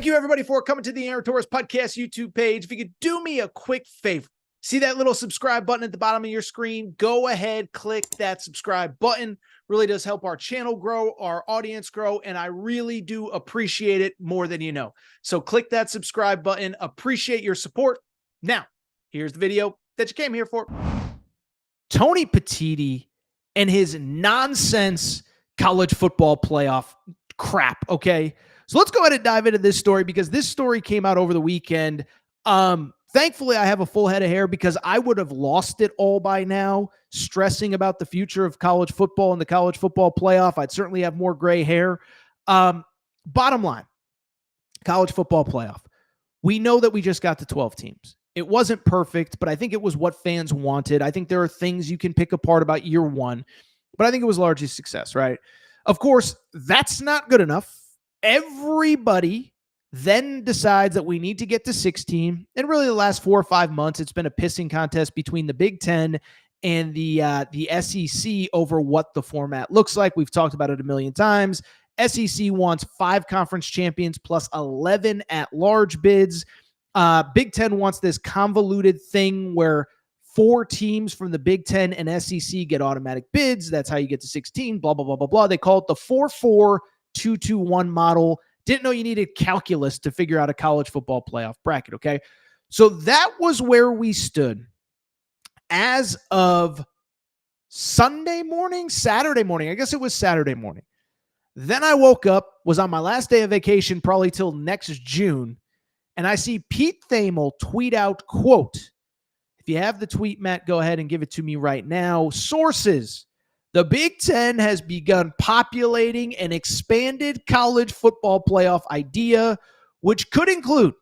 Thank you, everybody, for coming to the Aaron Torres Podcast YouTube page. If you could do me a quick favor, see that little subscribe button at the bottom of your screen? Go ahead, click that subscribe button. Really does help our channel grow, our audience grow, and I really do appreciate it more than you know. So click that subscribe button. Appreciate your support. Now, here's the video that you came here for. Tony Petitti and his nonsense college football playoff crap, okay? So let's go ahead and dive into this story because this story came out over the weekend. Thankfully, I have a full head of hair because I would have lost it all by now, stressing about the future of college football and the college football playoff. I'd certainly have more gray hair. Bottom line, college football playoff. We know that we just got to 12 teams. It wasn't perfect, but I think it was what fans wanted. I think there are things you can pick apart about year one, but I think it was largely success, right? Of course, that's not good enough. Everybody then decides that we need to get to 16. And really the last 4 or 5 months, it's been a pissing contest between the Big Ten and the SEC over what the format looks like. We've talked about it a million times. SEC wants 5 conference champions plus 11 at-large bids. Big Ten wants this convoluted thing where 4 teams from the Big Ten and SEC get automatic bids. That's how you get to 16, blah, blah, blah, blah, blah. They call it the 4-4-2-2-1 model. Didn't know you needed calculus to figure out a college football playoff bracket, okay? So that was where we stood as of Saturday morning. I guess it was Saturday morning. Then I woke up, was on my last day of vacation, probably till next June, and I see Pete Thamel tweet out, quote, if you have the tweet, Matt, go ahead and give it to me right now. Sources. The Big Ten has begun populating an expanded college football playoff idea, which could include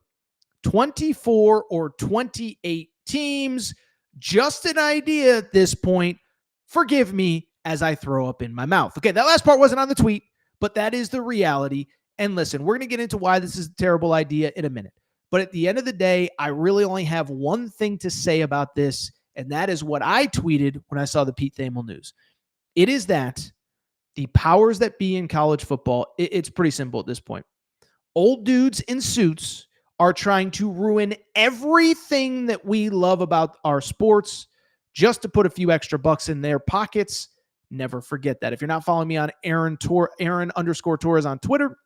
24 or 28 teams. Just an idea at this point. Forgive me as I throw up in my mouth. Okay, that last part wasn't on the tweet, but that is the reality. And listen, we're going to get into why this is a terrible idea in a minute. But at the end of the day, I really only have one thing to say about this, and that is what I tweeted when I saw the Pete Thamel news. It is that the powers that be in college football, it's pretty simple at this point. Old dudes in suits are trying to ruin everything that we love about our sports just to put a few extra bucks in their pockets. Never forget that. If you're not following me on Aaron_Torres on Twitter,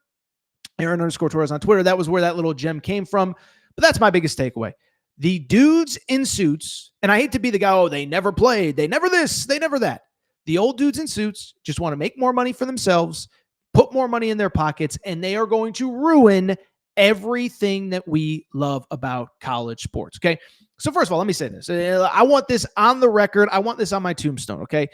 that was where that little gem came from. But that's my biggest takeaway. The dudes in suits, and I hate to be the guy, oh, they never played, they never this, they never that. The old dudes in suits just want to make more money for themselves, put more money in their pockets, and they are going to ruin everything that we love about college sports, okay? So first of all, let me say this. I want this on the record. I want this on my tombstone, okay?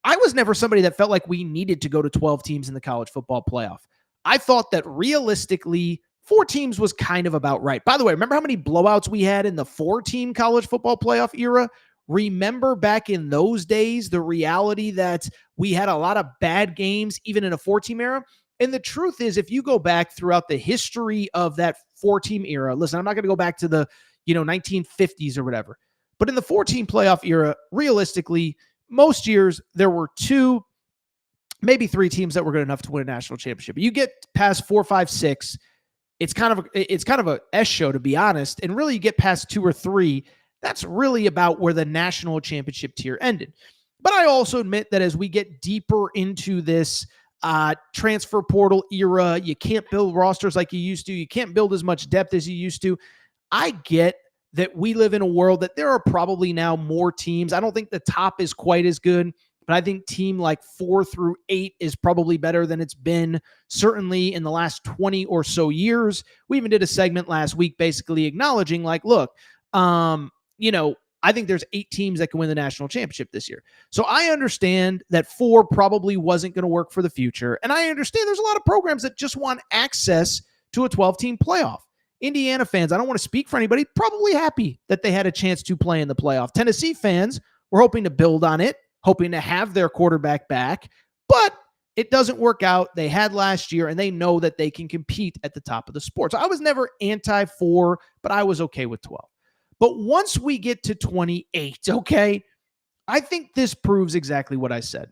I was never somebody that felt like we needed to go to 12 teams in the college football playoff. I thought that realistically, 4 teams was kind of about right. By the way, remember how many blowouts we had in the 4-team college football playoff era? Remember back in those days, the reality that we had a lot of bad games, even in a 4-team era. And the truth is, if you go back throughout the history of that 4-team era, listen, I'm not going to go back to the 1950s or whatever. But in the 4-team playoff era, realistically, most years there were 2, maybe 3 teams that were good enough to win a national championship. You get past 4, 5, 6, it's kind of a S show, to be honest. And really, you get past 2 or 3. That's really about where the national championship tier ended. But I also admit that as we get deeper into this transfer portal era, you can't build rosters like you used to. You can't build as much depth as you used to. I get that we live in a world that there are probably now more teams. I don't think the top is quite as good, but I think team like 4 through 8 is probably better than it's been certainly in the last 20 or so years. We even did a segment last week basically acknowledging like, look, I think there's 8 teams that can win the national championship this year. So I understand that 4 probably wasn't going to work for the future. And I understand there's a lot of programs that just want access to a 12-team playoff. Indiana fans, I don't want to speak for anybody, probably happy that they had a chance to play in the playoff. Tennessee fans were hoping to build on it, hoping to have their quarterback back, but it doesn't work out. They had last year, and they know that they can compete at the top of the sport. So I was never anti-4, but I was okay with 12. But once we get to 28, okay, I think this proves exactly what I said.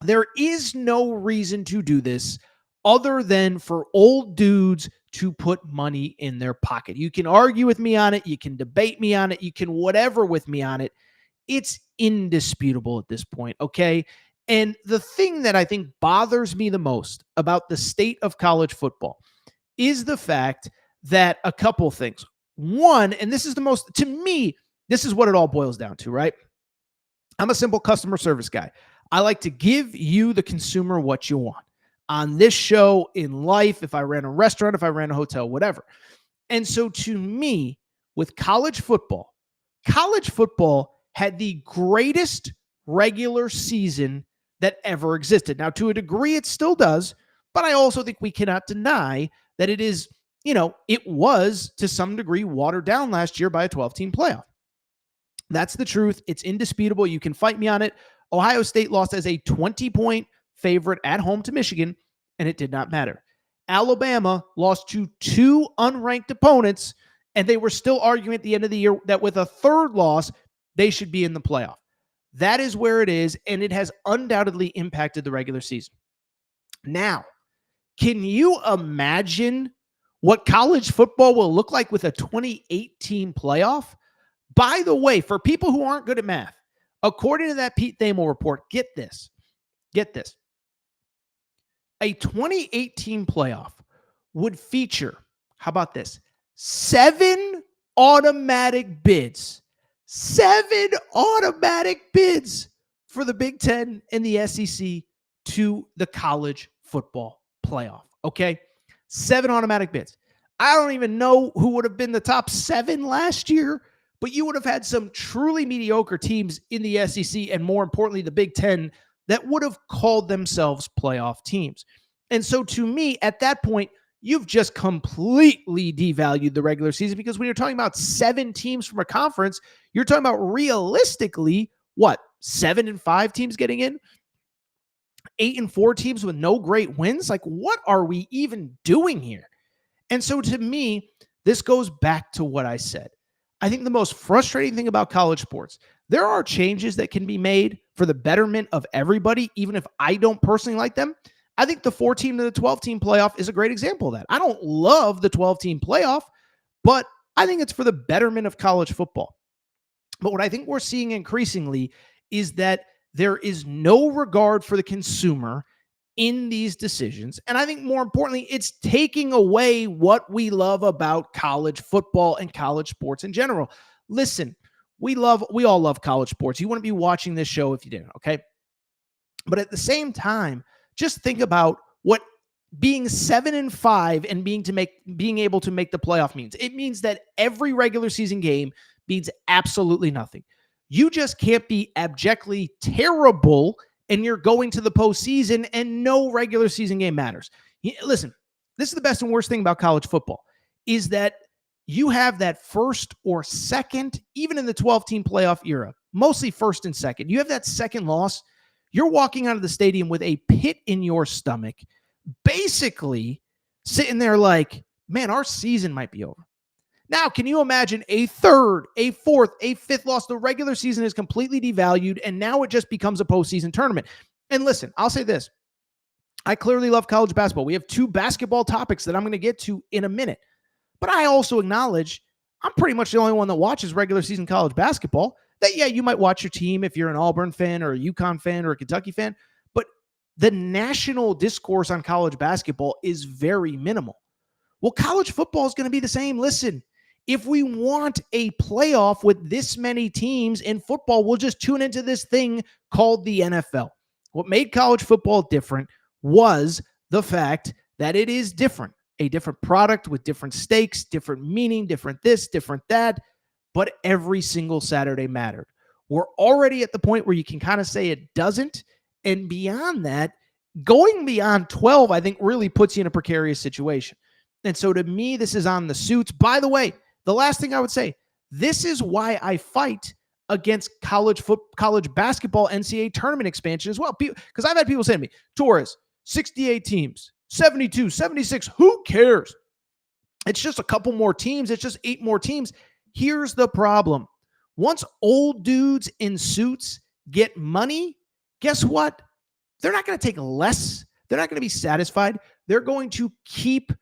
There is no reason to do this other than for old dudes to put money in their pocket. You can argue with me on it. You can debate me on it. You can whatever with me on it. It's indisputable at this point, okay? And the thing that I think bothers me the most about the state of college football is the fact that a couple things. One, and this is the most, to me, this is what it all boils down to, right? I'm a simple customer service guy. I like to give you, the consumer, what you want. On this show, in life, if I ran a restaurant, if I ran a hotel, whatever. And so to me, with college football had the greatest regular season that ever existed. Now, to a degree, it still does, but I also think we cannot deny that it is, it was to some degree watered down last year by a 12-team playoff. That's the truth. It's indisputable. You can fight me on it. Ohio State lost as a 20-point favorite at home to Michigan, and it did not matter. Alabama lost to 2 unranked opponents, and they were still arguing at the end of the year that with a third loss, they should be in the playoff. That is where it is, and it has undoubtedly impacted the regular season. Now, can you imagine what college football will look like with a 28-team playoff? By the way, for people who aren't good at math, according to that Pete Thamel report, get this. A 28-team playoff would feature, how about this, 7 automatic bids. 7 automatic bids for the Big Ten and the SEC to the college football playoff, okay? 7 automatic bids. I don't even know who would have been the top 7 last year, but you would have had some truly mediocre teams in the SEC and, more importantly, the Big Ten that would have called themselves playoff teams. And so to me, at that point, you've just completely devalued the regular season, because when you're talking about 7 teams from a conference, you're talking about realistically, 7 and 5 teams getting in? 8 and 4 teams with no great wins? Like, what are we even doing here? And so to me, this goes back to what I said. I think the most frustrating thing about college sports, there are changes that can be made for the betterment of everybody, even if I don't personally like them. I think the 4-team to the 12-team playoff is a great example of that. I don't love the 12-team playoff, but I think it's for the betterment of college football. But what I think we're seeing increasingly is that there is no regard for the consumer in these decisions. And I think more importantly, it's taking away what we love about college football and college sports in general. Listen, we all love college sports. You wouldn't be watching this show if you didn't, okay? But at the same time, just think about what being 7 and 5 and being able to make the playoff means. It means that every regular season game means absolutely nothing. You just can't be abjectly terrible and you're going to the postseason and no regular season game matters. Listen, this is the best and worst thing about college football, is that you have that first or second, even in the 12-team playoff era, mostly first and second. You have that second loss. You're walking out of the stadium with a pit in your stomach, basically sitting there like, man, our season might be over. Now, can you imagine a third, a fourth, a fifth loss? The regular season is completely devalued, and now it just becomes a postseason tournament. And listen, I'll say this. I clearly love college basketball. We have 2 basketball topics that I'm going to get to in a minute. But I also acknowledge I'm pretty much the only one that watches regular season college basketball. That, yeah, you might watch your team if you're an Auburn fan or a UConn fan or a Kentucky fan, but the national discourse on college basketball is very minimal. Well, college football is going to be the same. Listen, if we want a playoff with this many teams in football, we'll just tune into this thing called the NFL. What made college football different was the fact that it is different. A different product with different stakes, different meaning, different this, different that, but every single Saturday mattered. We're already at the point where you can kind of say it doesn't, and beyond that, going beyond 12, I think really puts you in a precarious situation. And so to me, this is on the suits. By the way, the last thing I would say, this is why I fight against college basketball NCAA tournament expansion as well. Because I've had people say to me, Torres, 68 teams, 72, 76, who cares? It's just a couple more teams. It's just 8 more teams. Here's the problem. Once old dudes in suits get money, guess what? They're not going to take less. They're not going to be satisfied. They're going to keep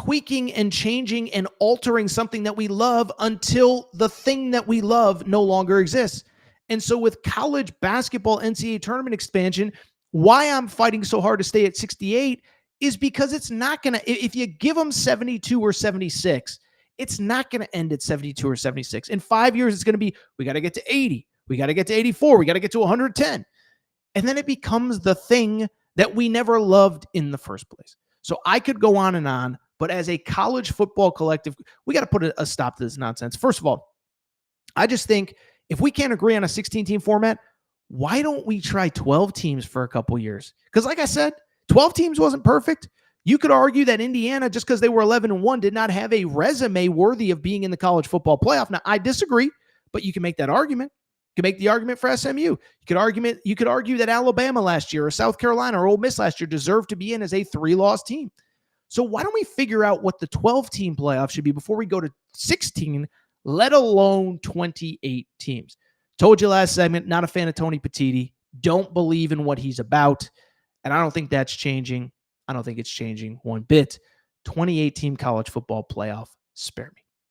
tweaking and changing and altering something that we love until the thing that we love no longer exists. And so with college basketball NCAA tournament expansion, why I'm fighting so hard to stay at 68 is because it's not going to, if you give them 72 or 76, it's not going to end at 72 or 76. In 5 years, it's going to be, we got to get to 80. We got to get to 84. We got to get to 110. And then it becomes the thing that we never loved in the first place. So I could go on, but as a college football collective, we got to put a stop to this nonsense. First of all, I just think if we can't agree on a 16-team format, why don't we try 12 teams for a couple years? Because like I said, 12 teams wasn't perfect. You could argue that Indiana, just because they were 11-1, did not have a resume worthy of being in the college football playoff. Now, I disagree, but you can make that argument. You can make the argument for SMU. You could argue that Alabama last year or South Carolina or Ole Miss last year deserved to be in as a 3-loss team. So why don't we figure out what the 12-team playoff should be before we go to 16, let alone 28 teams? Told you last segment, not a fan of Tony Petitti. Don't believe in what he's about. And I don't think that's changing. I don't think it's changing one bit. 28-team college football playoff. Spare me.